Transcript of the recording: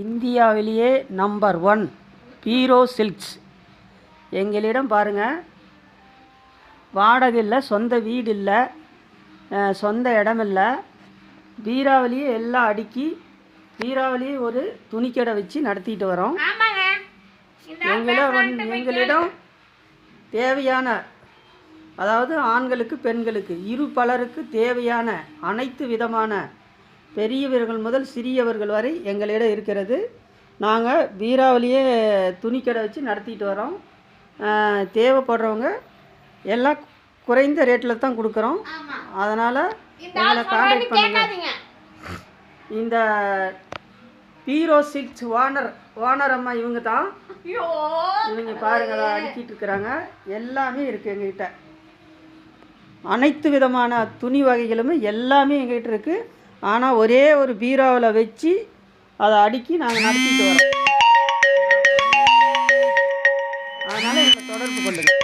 இந்தியாவிலேயே நம்பர் 1 பீரோ சில்க்ஸ். எங்களிடம் பாருங்கள், வாடகை இல்லை, சொந்த வீடு இல்லை, சொந்த இடம் இல்லை. பீராவிலேயே எல்லாம் அடுக்கி பீராவிலேயே ஒரு துணிக்கடை வச்சு நடத்திட்டு வரோம். எங்களிடம் தேவையான, அதாவது ஆண்களுக்கு பெண்களுக்கு இரு பலருக்கு தேவையான அனைத்து விதமான பெரியவர்கள் முதல் சிறியவர்கள் வரை எங்களிடம் இருக்கிறது. நாங்கள் பீராவிலேயே துணிக்கடை வச்சு நடத்திட்டு வரோம். தேவைப்படுறவங்க எல்லாம் குறைந்த ரேட்டில் தான் கொடுக்குறோம். அதனால் எங்களை கான்டாக்ட் பண்ணுங்கள். இந்த பீரோ சில்க்ஸ் ஓனர் அம்மா இவங்க தான். இவங்க பாருங்க, அதை அடுக்கிட்டு இருக்கிறாங்க. எல்லாமே இருக்குது எங்ககிட்ட. அனைத்து விதமான துணி வகைகளுமே எல்லாமே எங்ககிட்ட இருக்குது. ஆனால் ஒரே ஒரு பீரோவில் வச்சு அதை அடுக்கி நாங்கள் நடத்திட்டு வரோம். அதனால் எங்களை தொடர்பு கொள்ளுங்கள்.